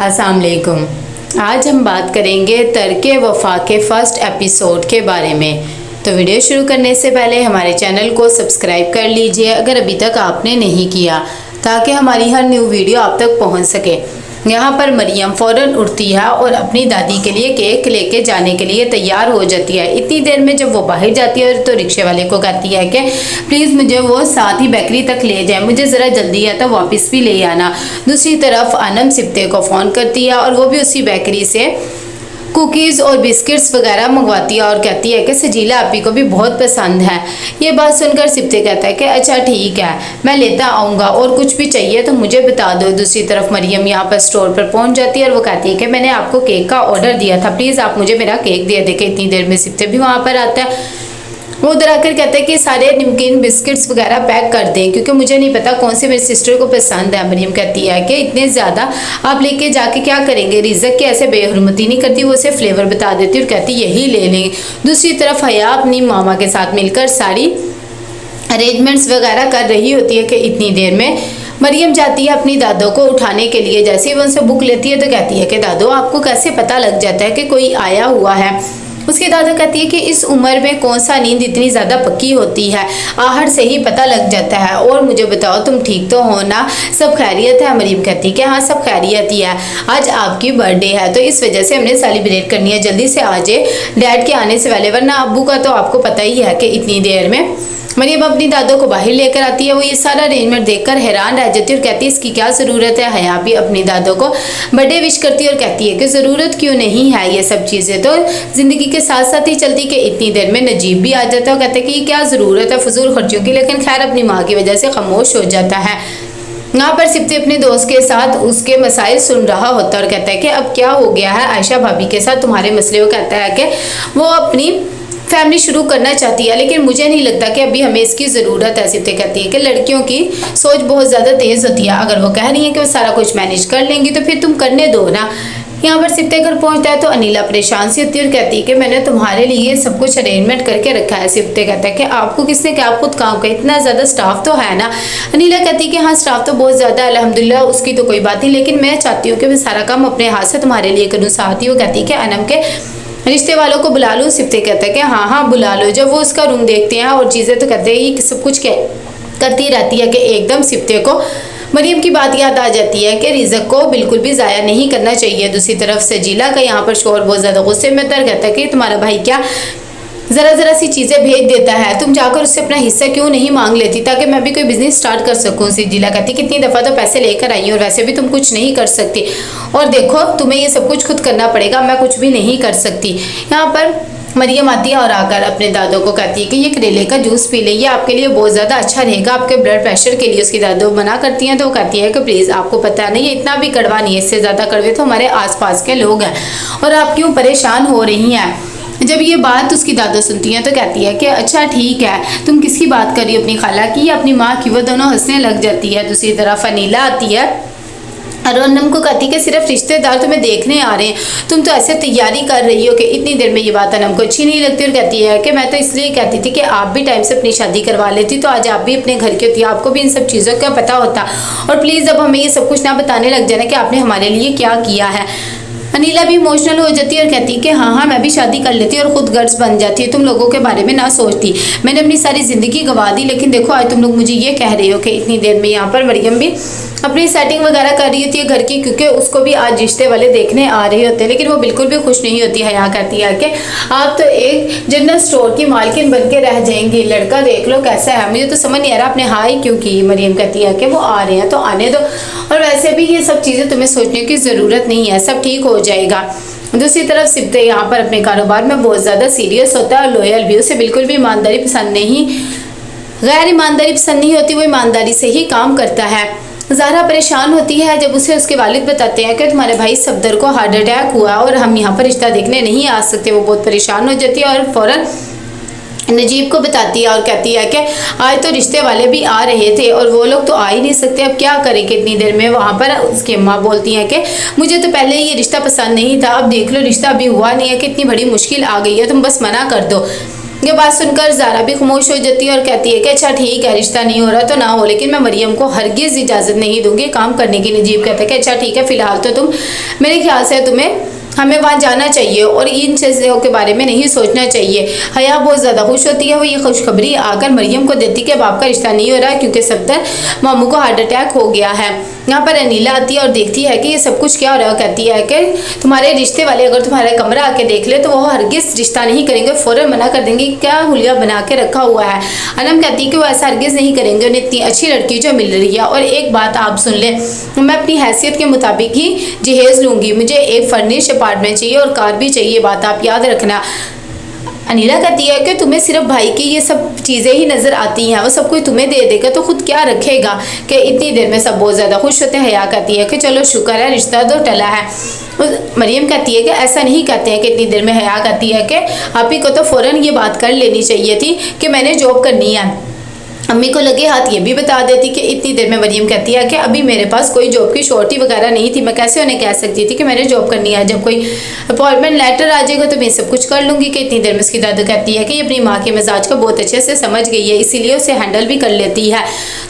अस्सलाम वालेकुम। आज हम बात करेंगे तर्के वफ़ा के फर्स्ट एपिसोड के बारे में। तो वीडियो शुरू करने से पहले हमारे चैनल को सब्सक्राइब कर लीजिए अगर अभी तक आपने नहीं किया, ताकि हमारी हर न्यू वीडियो आप तक पहुंच सके। यहाँ पर मरियम फ़ौरन उठती है और अपनी दादी के लिए केक लेके जाने के लिए तैयार हो जाती है। इतनी देर में जब वो बाहर जाती है तो रिक्शे वाले को कहती है कि प्लीज़ मुझे वो साथ ही बेकरी तक ले जाए, मुझे ज़रा जल्दी है तो वापस भी ले आना। दूसरी तरफ अनम सिप्ते को फ़ोन करती है और वो भी उसी बेकरी से कुकीज़ और बिस्किट्स वगैरह मंगवाती है और कहती है कि सजीला आपी को भी बहुत पसंद है। ये बात सुनकर सिप्ते कहता है कि अच्छा ठीक है, मैं लेता आऊँगा और कुछ भी चाहिए तो मुझे बता दो। दूसरी तरफ मरियम यहाँ पर स्टोर पर पहुँच जाती है और वो कहती है कि मैंने आपको केक का ऑर्डर दिया था, प्लीज़ आप मुझे मेरा केक दे दें। इतनी देर में सिप्ते भी वहाँ पर आता है। वो उधर आकर कहता है कि सारे नमकीन बिस्किट्स वगैरह पैक कर दें क्योंकि मुझे नहीं पता कौन से मेरी सिस्टर को पसंद है। मरियम कहती है कि इतने ज़्यादा आप लेके जाके क्या करेंगे, रिज़क की ऐसे बेहरमती नहीं करती, वो उसे फ्लेवर बता देती और कहती यही ले लें। दूसरी तरफ हया अपनी मामा के साथ मिलकर सारी अरेंजमेंट्स वगैरह कर रही होती है कि इतनी देर में मरियम जाती है अपनी दादो को उठाने के लिए। जैसे ही वो उनसे बुक लेती है तो कहती है कि दादो आपको कैसे पता लग जाता है कि कोई आया हुआ है। उसकी दादा कहती है कि इस उम्र में कौन सा नींद इतनी ज़्यादा पक्की होती है, आहट से ही पता लग जाता है। और मुझे बताओ तुम ठीक तो हो ना, सब खैरियत है। मरीम कहती है कि हाँ सब खैरियत ही है, आज आपकी बर्थडे है तो इस वजह से हमने सेलिब्रेट करनी है, जल्दी से आ जाए डैड के आने से पहले, वरना अब्बू का तो आपको पता ही है कि इतनी देर में। मरियम अपनी दादों को बाहर लेकर आती है। वो ये सारा अरेंजमेंट देखकर हैरान रह जाती है और कहती है इसकी क्या ज़रूरत है। हया भी अपनी दादों को बर्थडे विश करती है और कहती है कि ज़रूरत क्यों नहीं है, ये सब चीज़ें तो ज़िंदगी के साथ साथ ही चलती। कि इतनी देर में नजीब भी आ जाता है और कहता है कि क्या ज़रूरत है फजूल खर्चियों की, लेकिन खैर अपनी माँ की वजह से खामोश हो जाता है। यहाँ पर सिप्ते अपने दोस्त के साथ उसके मसाइल सुन रहा होता है और कहता है कि अब क्या हो गया है आयशा भाभी के साथ तुम्हारे मसले। वो कहता है कि वो अपनी फैमिली शुरू करना चाहती है लेकिन मुझे नहीं लगता कि अभी हमें इसकी ज़रूरत है। सिप्ते कहती है कि लड़कियों की सोच बहुत ज़्यादा तेज़ होती है, अगर वो कह रही है कि वो सारा कुछ मैनेज कर लेंगी तो फिर तुम करने दो ना। यहाँ पर सिप्ते घर पहुँचता है तो अनिला परेशान सी होती है और कहती है कि मैंने तुम्हारे लिए सब कुछ अरेंजमेंट करके रखा है। सिप्ते कहता है कि आपको किसने क्या, आप खुद काम का इतना ज़्यादा स्टाफ तो है ना। अनिला कहती है कि हाँ स्टाफ तो बहुत ज़्यादा है अल्हम्दुलिल्लाह, उसकी तो कोई बात नहीं, लेकिन मैं चाहती हूँ कि मैं सारा काम अपने हाथ से तुम्हारे लिए करूँ। साथ ही वो कहती है कि अनम के रिश्ते वालों को बुला लूँ। सिप्ते कहता है कि हाँ हाँ बुला लो। जब वो उसका रूम देखते हैं और चीज़ें तो कहते हैं कि सब कुछ करती रहती है कि एकदम सिप्ते को मरियम की बात याद आ जाती है कि रिज़क को बिल्कुल भी ज़ाया नहीं करना चाहिए। दूसरी तरफ सजीला का यहाँ पर शोर बहुत ज़्यादा गुस्से में तर कहता है कि तुम्हारा भाई क्या ज़रा सी चीज़ें भेज देता है, तुम जाकर उससे अपना हिस्सा क्यों नहीं मांग लेती ताकि मैं भी कोई बिजनेस स्टार्ट कर सकूं। सजीला कहती कितनी दफ़ा तो पैसे लेकर आई हूँ और वैसे भी तुम कुछ नहीं कर सकती, और देखो तुम्हें ये सब कुछ खुद करना पड़ेगा, मैं कुछ भी नहीं कर सकती। यहाँ पर मरियम आती है और आकर अपने दादों को कहती है कि ये करेले का जूस पी ले, ये आपके लिए बहुत ज़्यादा अच्छा रहेगा, आपके ब्लड प्रेशर के लिए। उसकी दादों मना करती हैं तो वो कहती है कि प्लीज़ आपको पता नहीं है इतना भी कड़वा नहीं है, इससे ज़्यादा कड़वे तो हमारे आसपास के लोग हैं और आप क्यों परेशान हो रही हैं। जब ये बात उसकी दादा सुनती हैं तो कहती है कि अच्छा ठीक है, तुम किसकी बात कर रही हो, अपनी खाला की या अपनी माँ की। वो दोनों हंसने लग जाती है। दूसरी तरफ अनिला आती है और अनम को कहती है कि सिर्फ रिश्तेदार तुम्हें देखने आ रहे हैं, तुम तो ऐसे तैयारी कर रही हो कि। इतनी देर में ये बात अनम को अच्छी नहीं लगती और कहती है कि मैं तो इसलिए कहती थी कि आप भी टाइम से अपनी शादी करवा लेती तो आज आप भी अपने घर की होती, आपको भी इन सब चीज़ों का पता होता, और प्लीज़ अब हमें ये सब कुछ ना बताने लग जाना कि आपने हमारे लिए क्या किया है। अनिला भी इमोशनल हो जाती है और कहती है कि हाँ मैं भी शादी कर लेती और ख़ुद गर्ज बन जाती है, तुम लोगों के बारे में ना सोचती, मैंने अपनी सारी ज़िंदगी गंवा दी, लेकिन देखो आज तुम लोग मुझे ये कह रहे हो कि। इतनी देर में यहाँ पर मरियम भी अपनी सेटिंग वगैरह कर रही होती है घर की, क्योंकि उसको भी आज रिश्ते वाले देखने आ रहे होते हैं, लेकिन वो बिल्कुल भी खुश नहीं होती है। यहाँ कहती है कि आप तो एक जनरल स्टोर की मालकिन बन के रह जाएंगी, लड़का देख लो कैसा है, मुझे तो समझ नहीं आ रहा आपने हाँ ही क्यों की। मरियम कहती है कि वो आ रहे हैं तो आने दो, और वैसे भी ये सब चीज़ें तुम्हें सोचने की ज़रूरत नहीं है, सब ठीक हो जाएगा। दूसरी तरफ सिप्ते यहाँ पर अपने कारोबार में बहुत ज़्यादा सीरियस होता है और लॉयल भी, उसे बिल्कुल भी ईमानदारी पसंद नहीं, गैर ईमानदारी पसंद नहीं होती, वो ईमानदारी से ही काम करता है। ज़ारा परेशान होती है जब उसे उसके वालिद बताते हैं कि तुम्हारे भाई सफदर को हार्ट अटैक हुआ और हम यहाँ पर रिश्ता देखने नहीं आ सकते। वो बहुत परेशान हो जाती है और फ़ौरन नजीब को बताती है और कहती है कि आज तो रिश्ते वाले भी आ रहे थे और वो लोग तो आ ही नहीं सकते, अब क्या करें। कितनी देर में वहाँ पर उसकी अम्मा बोलती हैं कि मुझे तो पहले ये रिश्ता पसंद नहीं था, अब देख लो रिश्ता अभी हुआ नहीं है, कितनी बड़ी मुश्किल आ गई है, तुम बस मना कर दो। ये बात सुनकर ज़ारा भी खामोश हो जाती है और कहती है कि अच्छा ठीक है, रिश्ता नहीं हो रहा तो ना हो, लेकिन मैं मरियम को हरगिज़ इजाज़त नहीं दूंगी काम करने की। नजीब कहता है कि अच्छा ठीक है, फ़िलहाल तो तुम, मेरे ख्याल से हमें वहाँ जाना चाहिए और इन चीज़ों के बारे में नहीं सोचना चाहिए। हया बहुत ज़्यादा खुश होती है, वो ये खुशखबरी आकर मरियम को देती कि अब आपका रिश्ता नहीं हो रहा है क्योंकि सफदर मामू को हार्ट अटैक हो गया है। यहाँ पर अनीला आती है और देखती है कि ये सब कुछ क्या हो रहा है। कहती है कि तुम्हारे रिश्ते वाले अगर तुम्हारा कमरा आके देख ले तो वो हरगिज़ रिश्ता नहीं करेंगे, फ़ौरन मना कर देंगे, क्या हुलिया बना के रखा हुआ है। अनम कहती है कि वो ऐसा हरगिज़ नहीं करेंगे, उन्हें इतनी अच्छी लड़की जो मिल रही है। और एक बात आप सुन लें, मैं अपनी हैसियत के मुताबिक ही जहेज़ लूँगी, मुझे एक फर्निश अपार्टमेंट चाहिए और कार भी चाहिए, बात आप याद रखना। अनीला कहती है कि तुम्हें सिर्फ भाई की ये सब चीज़ें ही नज़र आती हैं, वो सब कोई तुम्हें दे देगा तो खुद क्या रखेगा। कि इतनी देर में सब बहुत ज़्यादा खुश होते हैं। हया कहती है कि चलो शुक्र है रिश्ता तो टला है। मरियम कहती है कि ऐसा नहीं कहते हैं कि इतनी देर में। हया कहती है कि आप ही को तो फ़ौरन ये बात कर लेनी चाहिए थी कि मैंने जॉब करनी है। अम्मी को लगे हाथ ये भी बता देती कि इतनी देर में। मरियम कहती है कि अभी मेरे पास कोई जॉब की शॉर्टी वगैरह नहीं थी, मैं कैसे उन्हें कह सकती थी कि मैंने जॉब करनी है। जब कोई अपॉइंटमेंट लेटर आ जाएगा तो मैं सब कुछ कर लूँगी। कि इतनी देर में उसकी दादी कहती है कि ये अपनी माँ के मिजाज को बहुत अच्छे से समझ गई है, इसीलिए उसे हैंडल भी कर लेती है।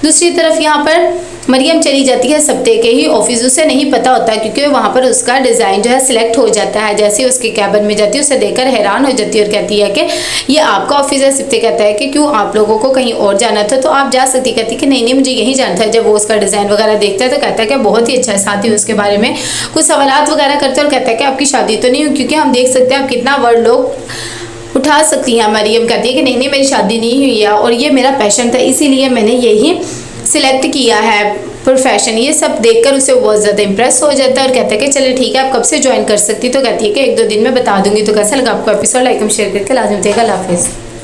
दूसरी तरफ यहाँ पर मरियम चली जाती है सप्ते के ही ऑफिस। उसे नहीं पता होता क्योंकि वहाँ पर उसका डिज़ाइन जो है सिलेक्ट हो जाता है। जैसे उसके कैबिन में जाती है उसे देखकर हैरान हो जाती है और कहती है कि ये आपका ऑफिस है। सप्ते कहता है कि क्यों, आप लोगों को कहीं और जाना था तो आप जा सकती। कहती कि नहीं मुझे यहीं जाना था। जब वो उसका डिज़ाइन वगैरह देखता है तो कहता है कि बहुत ही अच्छा है। साथ ही उसके बारे में कुछ सवालात वगैरह करते हैं और कहता है कि आपकी शादी तो नहीं हुई, क्योंकि हम देख सकते हैं आप कितना वर्ड लोग उठा सकती हैं। मरियम कहती है कि नहीं मेरी शादी नहीं हुई है और ये मेरा पैशन था, इसीलिए मैंने यही सिलेक्ट किया है प्रोफेशन। ये सब देखकर उसे बहुत ज़्यादा इंप्रेस हो जाता है और कहता है कि चले ठीक है, आप कब से ज्वाइन कर सकती। तो कहती है कि 1-2 दिन में बता दूंगी। तो कैसा लगा आपको एपिसोड, लाइक शेयर करके लाजमी देगा। अल्लाह हाफिज़।